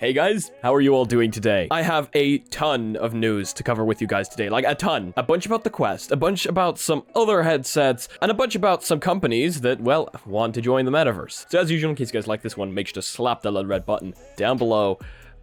Hey guys, how are you all doing today? I have a ton of news to cover with you guys today, like a ton. A bunch about the Quest, a bunch about some other headsets, and a bunch about some companies that, well, want to join the Metaverse. So as usual, in case you guys like this one, make sure to slap that little red button down below,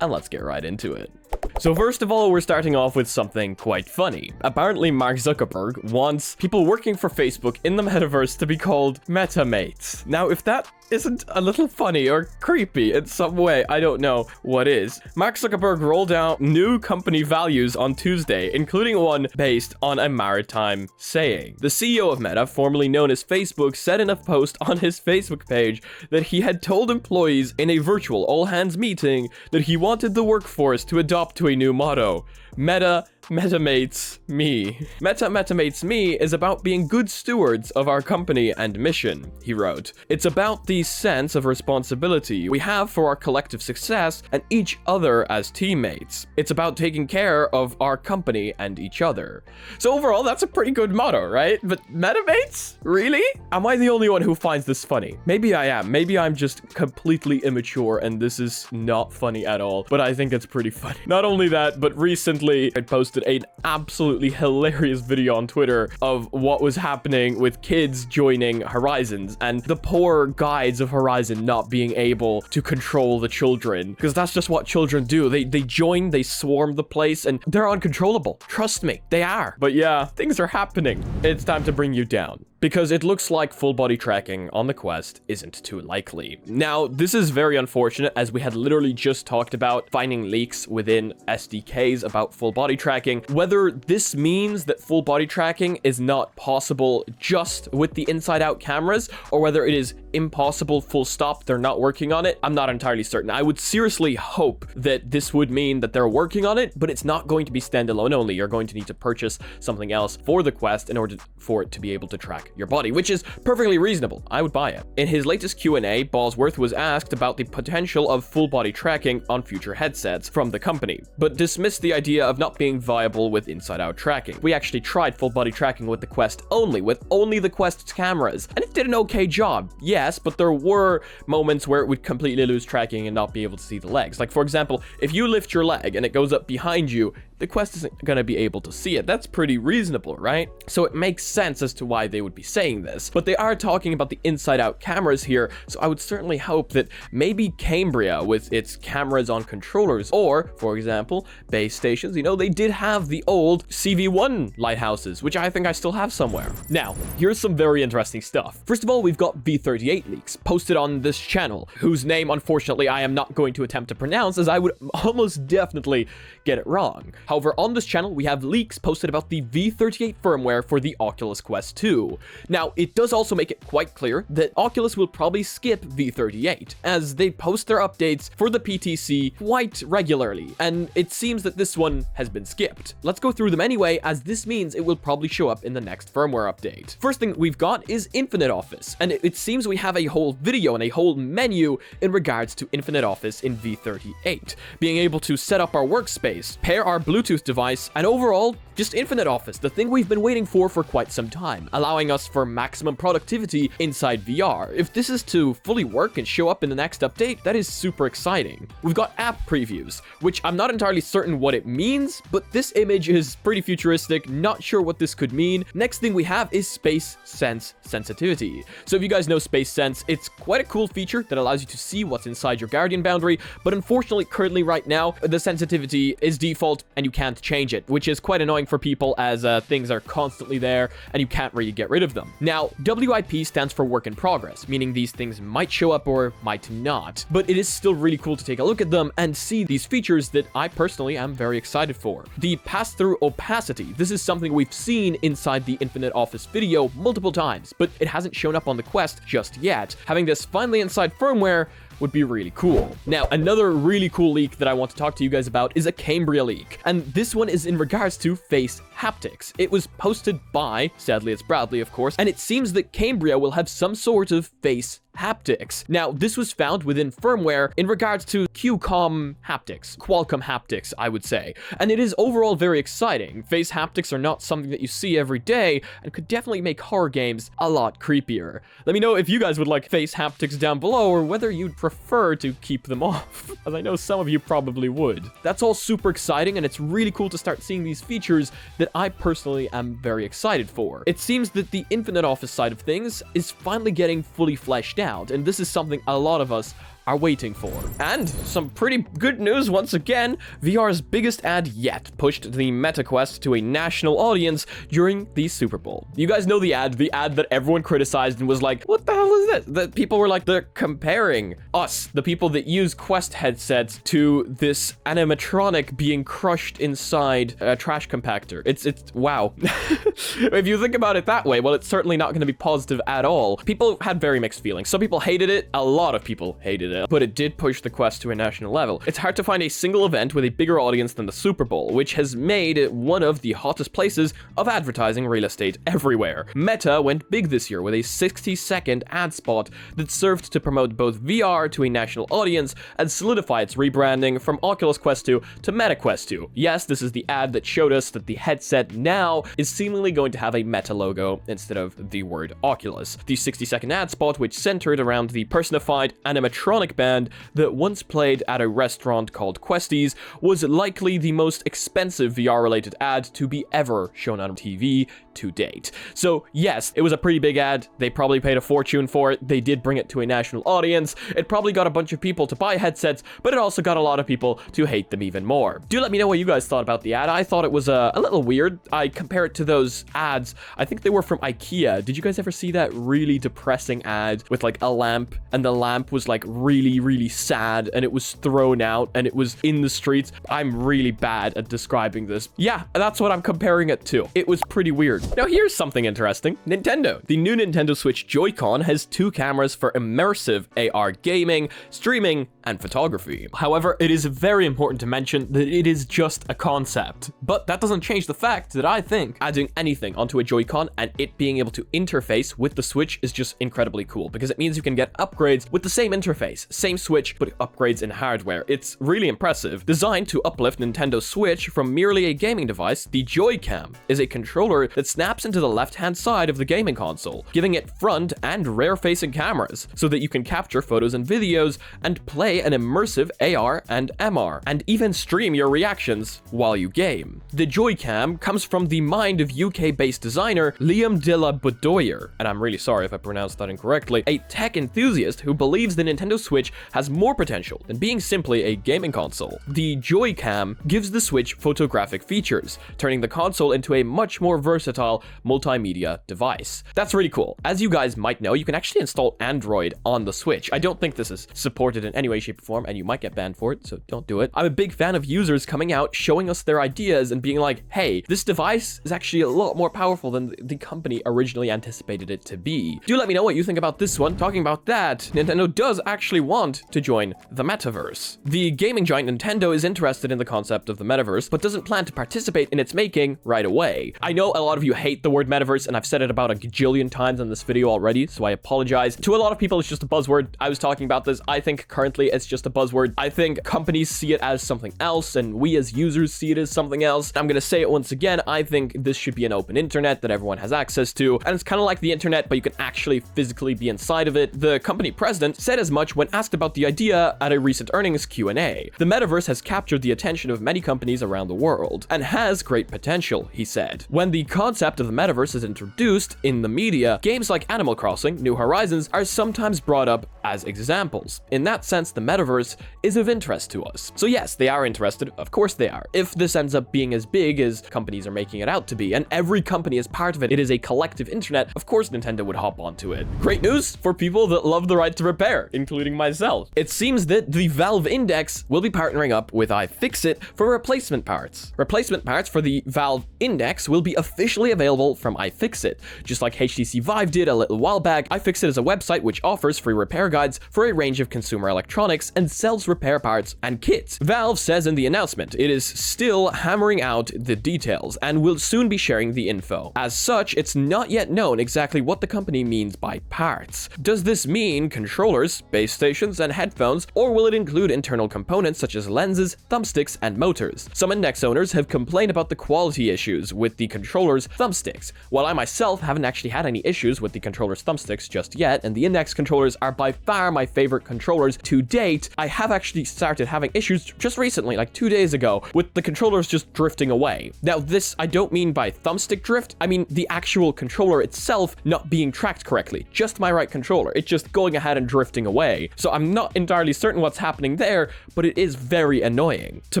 and let's get right into it. So first of all, we're starting off with something quite funny. Apparently, Mark Zuckerberg wants people working for Facebook in the Metaverse to be called Metamates. Now, if that isn't a little funny or creepy in some way, I don't know what is. Mark Zuckerberg rolled out new company values on Tuesday, including one based on a maritime saying. The CEO of Meta, formerly known as Facebook, said in a post on his Facebook page that he had told employees in a virtual all-hands meeting that he wanted the workforce to adopt to a new motto: Metamates me. Metamates me is about being good stewards of our company and mission, he wrote. It's about the sense of responsibility we have for our collective success and each other as teammates. It's about taking care of our company and each other. So overall, that's a pretty good motto, right? But Metamates? Really? Am I the only one who finds this funny? Maybe I am. Maybe I'm just completely immature and this is not funny at all, but I think it's pretty funny. Not only that, but recently I posted an absolutely hilarious video on Twitter of what was happening with kids joining Horizons and the poor guides of Horizon not being able to control the children, because that's just what children do. They join, they swarm the place, and they're uncontrollable. Trust me, they are. But yeah, things are happening. It's time to bring you down, because it looks like full body tracking on the Quest isn't too likely. Now, this is very unfortunate, as we had literally just talked about finding leaks within SDKs about full body tracking. Whether this means that full body tracking is not possible just with the inside-out cameras, or whether it is impossible full stop, they're not working on it, I'm not entirely certain. I would seriously hope that this would mean that they're working on it, but it's not going to be standalone only. You're going to need to purchase something else for the Quest in order for it to be able to track your body, which is perfectly reasonable. I would buy it. In his latest Q&A, Bosworth was asked about the potential of full body tracking on future headsets from the company, but dismissed the idea of not being viable with inside-out tracking. We actually tried full body tracking with the Quest only, with only the Quest's cameras, and it did an okay job, yes, but there were moments where it would completely lose tracking and not be able to see the legs. Like, for example, if you lift your leg and it goes up behind you, the Quest isn't going to be able to see it. That's pretty reasonable, right? So it makes sense as to why they would be saying this. But they are talking about the inside-out cameras here, so I would certainly hope that maybe Cambria, with its cameras on controllers, or, for example, base stations, you know, they did have the old CV1 lighthouses, which I think I still have somewhere. Now, here's some very interesting stuff. First of all, we've got v38 leaks posted on this channel, whose name, unfortunately, I am not going to attempt to pronounce, as I would almost definitely get it wrong. However, on this channel, we have leaks posted about the v38 firmware for the Oculus Quest 2. Now, it does also make it quite clear that Oculus will probably skip v38, as they post their updates for the PTC quite regularly, and it seems that this one has been skipped. Let's go through them anyway, as this means it will probably show up in the next firmware update. First thing we've got is Infinite Office, and it seems we have a whole video and a whole menu in regards to Infinite Office in v38. Being able to set up our workspace, pair our Bluetooth device, and overall, just Infinite Office, the thing we've been waiting for quite some time, allowing us for maximum productivity inside VR. If this is to fully work and show up in the next update, that is super exciting. We've got app previews, which I'm not entirely certain what it means, but this image is pretty futuristic, not sure what this could mean. Next thing we have is Space Sense sensitivity. So if you guys know Space Sense, it's quite a cool feature that allows you to see what's inside your Guardian boundary, but unfortunately, currently right now, the sensitivity is default and you can't change it, which is quite annoying for people, as things are constantly there and you can't really get rid of them. Now, WIP stands for work in progress, meaning these things might show up or might not, but it is still really cool to take a look at them and see these features that I personally am very excited for. The pass-through opacity, this is something we've seen inside the Infinite Office video multiple times, but it hasn't shown up on the Quest just yet. Having this finally inside firmware would be really cool. Now, another really cool leak that I want to talk to you guys about is a Cambria leak, and this one is in regards to Face Haptics. It was posted by, sadly it's Bradley of course, and it seems that Cambria will have some sort of face haptics. Now, this was found within firmware in regards to Qualcomm haptics, I would say. And it is overall very exciting. Face haptics are not something that you see every day and could definitely make horror games a lot creepier. Let me know if you guys would like face haptics down below or whether you'd prefer to keep them off, as I know some of you probably would. That's all super exciting, and it's really cool to start seeing these features that I personally am very excited for. It seems that the Infinite Office side of things is finally getting fully fleshed out, and this is something a lot of us are waiting for. And some pretty good news once again, VR's biggest ad yet pushed the MetaQuest to a national audience during the Super Bowl. You guys know the ad that everyone criticized and was like, what the hell is this? That people were like, they're comparing us, the people that use Quest headsets, to this animatronic being crushed inside a trash compactor. It's wow. If you think about it that way, well, it's certainly not going to be positive at all. People had very mixed feelings. Some people hated it, a lot of people hated it, but it did push the Quest to a national level. It's hard to find a single event with a bigger audience than the Super Bowl, which has made it one of the hottest places of advertising real estate everywhere. Meta went big this year with a 60-second ad spot that served to promote both VR to a national audience and solidify its rebranding from Oculus Quest 2 to Meta Quest 2. Yes, this is the ad that showed us that the headset now is seemingly going to have a Meta logo instead of the word Oculus. The 60-second ad spot, which centered around the personified animatronic band that once played at a restaurant called Questies, was likely the most expensive VR-related ad to be ever shown on TV to date. So yes, it was a pretty big ad. They probably paid a fortune for it. They did bring it to a national audience. It probably got a bunch of people to buy headsets, but it also got a lot of people to hate them even more. Do let me know what you guys thought about the ad. I thought it was a little weird. I compare it to those ads. I think they were from IKEA. Did you guys ever see that really depressing ad with like a lamp, and the lamp was like really sad, and it was thrown out and it was in the streets? I'm really bad at describing this. Yeah, that's what I'm comparing it to. It was pretty weird. Now here's something interesting. Nintendo. The new Nintendo Switch Joy-Con has 2 cameras for immersive AR gaming, streaming, and photography. However, it is very important to mention that it is just a concept. But that doesn't change the fact that I think adding anything onto a Joy-Con and it being able to interface with the Switch is just incredibly cool, because it means you can get upgrades with the same interface, same Switch, but upgrades in hardware. It's really impressive. Designed to uplift Nintendo Switch from merely a gaming device, the Joy-Cam is a controller that snaps into the left-hand side of the gaming console, giving it front and rear-facing cameras so that you can capture photos and videos and play an immersive AR and MR, and even stream your reactions while you game. The Joy-Cam comes from the mind of UK-based designer Liam de la Boudoyer, and I'm really sorry if I pronounced that incorrectly, a tech enthusiast who believes the Nintendo Switch has more potential than being simply a gaming console. The Joy-Cam gives the Switch photographic features, turning the console into a much more versatile multimedia device. That's really cool. As you guys might know, you can actually install Android on the Switch. I don't think this is supported in any way, shape, or form, and you might get banned for it, so don't do it. I'm a big fan of users coming out, showing us their ideas, and being like, hey, this device is actually a lot more powerful than the company originally anticipated it to be. Do let me know what you think about this one. Talking about that, Nintendo does actually want to join the Metaverse. The gaming giant Nintendo is interested in the concept of the Metaverse, but doesn't plan to participate in its making right away. I know a lot of you hate the word Metaverse, and I've said it about a gajillion times in this video already, so I apologize. To a lot of people, it's just a buzzword. I was talking about this. I think currently it's just a buzzword. I think companies see it as something else, and we as users see it as something else. I'm gonna say it once again. I think this should be an open internet that everyone has access to, and it's kind of like the internet, but you can actually physically be inside of it. The company president said as much when asked about the idea at a recent earnings Q&A. The Metaverse has captured the attention of many companies around the world and has great potential, he said. When the concept of the Metaverse is introduced in the media, games like Animal Crossing, New Horizons are sometimes brought up as examples. In that sense, the Metaverse is of interest to us. So yes, they are interested. Of course they are. If this ends up being as big as companies are making it out to be, and every company is part of it, it is a collective internet, of course Nintendo would hop onto it. Great news for people that love the right to repair, including myself. It seems that the Valve Index will be partnering up with iFixit for replacement parts. Replacement parts for the Valve Index will be officially available from iFixit. Just like HTC Vive did a little while back, iFixit is a website which offers free repair guides for a range of consumer electronics electronics and sells repair parts and kits. Valve says in the announcement it is still hammering out the details and will soon be sharing the info. As such, it's not yet known exactly what the company means by parts. Does this mean controllers, base stations, and headphones, or will it include internal components such as lenses, thumbsticks, and motors? Some Index owners have complained about the quality issues with the controller's thumbsticks. While I myself haven't actually had any issues with the controller's thumbsticks just yet, and the Index controllers are by far my favorite controllers to date, I have actually started having issues just recently, like 2 days ago, with the controllers just drifting away. Now this, I don't mean by thumbstick drift, I mean the actual controller itself not being tracked correctly. Just my right controller. It's just going ahead and drifting away. So I'm not entirely certain what's happening there, but it is very annoying. To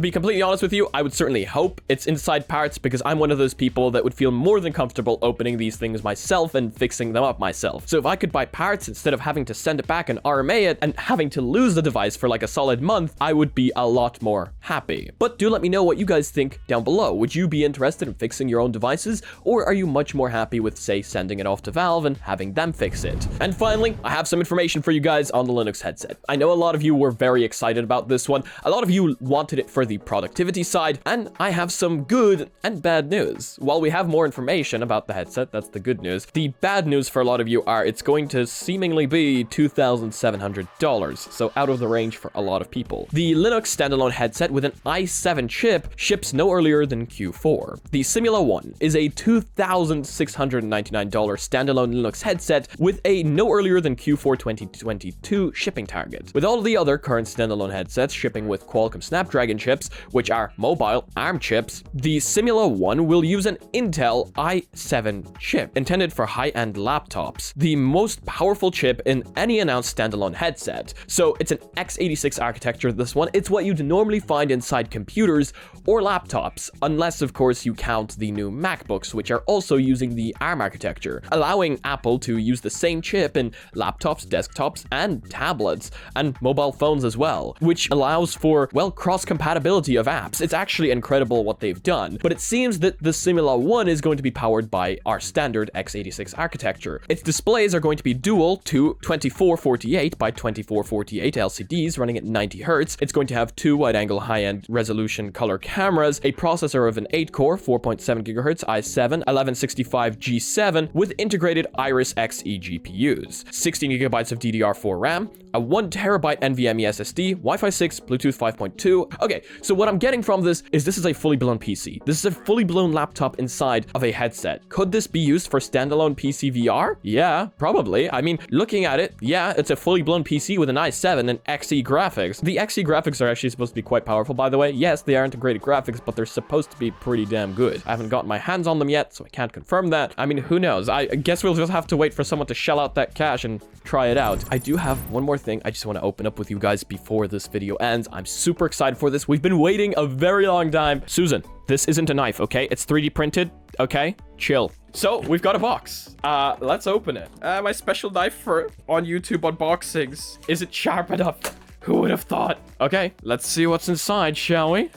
be completely honest with you, I would certainly hope it's inside parts because I'm one of those people that would feel more than comfortable opening these things myself and fixing them up myself. So if I could buy parts instead of having to send it back and RMA it and having to lose the device for like a solid month, I would be a lot more happy. But do let me know what you guys think down below. Would you be interested in fixing your own devices, or are you much more happy with, say, sending it off to Valve and having them fix it? And finally, I have some information for you guys on the Linux headset. I know a lot of you were very excited about this one. A lot of you wanted it for the productivity side, and I have some good and bad news. While we have more information about the headset, that's the good news. The bad news for a lot of you are it's going to seemingly be $2,700, so out of the range for a lot of people. The Linux standalone headset with an i7 chip ships no earlier than Q4. The Simula One is a $2,699 standalone Linux headset with a no earlier than Q4 2022 shipping target. With all the other current standalone headsets shipping with Qualcomm Snapdragon chips, which are mobile ARM chips, the Simula One will use an Intel i7 chip intended for high-end laptops, the most powerful chip in any announced standalone headset. So it's an x86 architecture, this one. It's what you'd normally find inside computers or laptops, unless of course you count the new MacBooks, which are also using the ARM architecture, allowing Apple to use the same chip in laptops, desktops, and tablets, and mobile phones as well, which allows for, well, cross-compatibility of apps. It's actually incredible what they've done, but it seems that the Simula One is going to be powered by our standard x86 architecture. Its displays are going to be dual to 2448 by 2448 LCDs running at 90 Hz. It's going to have 2 wide-angle high-end resolution color cameras, a processor of an 8-core 4.7 GHz i7 1165 G7 with integrated Iris Xe GPUs, 16 GB of DDR4 RAM, a 1 TB NVMe SSD, Wi-Fi 6, Bluetooth 5.2. Okay, so what I'm getting from this is a fully blown PC. This is a fully blown laptop inside of a headset. Could this be used for standalone PC VR? Yeah, probably. I mean, looking at it, yeah, it's a fully blown PC with an i7 and Xe graphics. The Xe graphics are actually supposed to be quite powerful, by the way. Yes, they are integrated graphics, but they're supposed to be pretty damn good. I haven't gotten my hands on them yet, so I can't confirm that. I mean, who knows? I guess we'll just have to wait for someone to shell out that cash and try it out. I do have one more thing I just want to open up with you guys before this video ends. I'm super excited for this. We've been waiting a very long time. Susan, this isn't a knife, okay? It's 3D printed, okay? Chill. So, we've got a box. Let's open it. My special knife for on YouTube unboxings. Is it sharp enough? Who would have thought? Okay, let's see what's inside, shall we?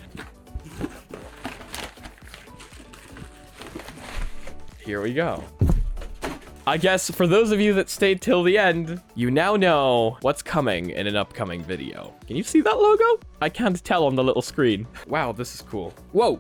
Here we go. I guess for those of you that stayed till the end, you now know what's coming in an upcoming video. Can you see that logo? I can't tell on the little screen. Wow, this is cool. Whoa.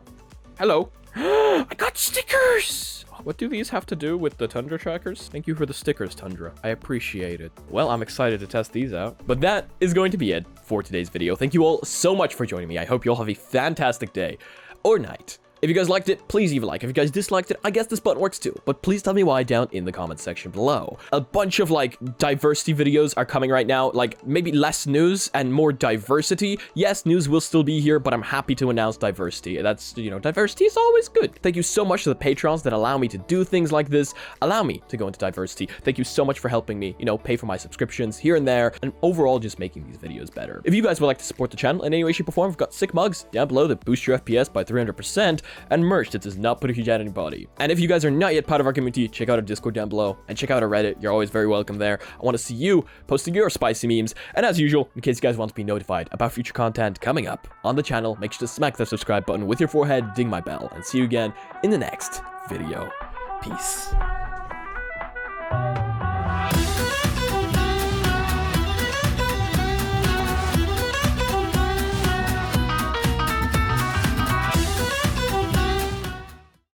Hello. I got stickers. What do these have to do with the Tundra trackers? Thank you for the stickers, Tundra. I appreciate it. Well, I'm excited to test these out. But that is going to be it for today's video. Thank you all so much for joining me. I hope you all have a fantastic day or night. If you guys liked it, please leave a like. If you guys disliked it, I guess this button works too. But please tell me why down in the comment section below. A bunch of like diversity videos are coming right now, like maybe less news and more diversity. Yes, news will still be here, but I'm happy to announce diversity. That's, you know, diversity is always good. Thank you so much to the patrons that allow me to do things like this, allow me to go into diversity. Thank you so much for helping me, you know, pay for my subscriptions here and there, and overall just making these videos better. If you guys would like to support the channel in any way, shape, or form, I've got sick mugs down below that boost your FPS by 300%. And merch that does not put a huge ad on your body. And if you guys are not yet part of our community, check out our Discord down below and check out our Reddit. You're always very welcome there. I want to see you posting your spicy memes. And as usual, in case you guys want to be notified about future content coming up on the channel, make sure to smack that subscribe button with your forehead, ding my bell, and see you again in the next video. Peace.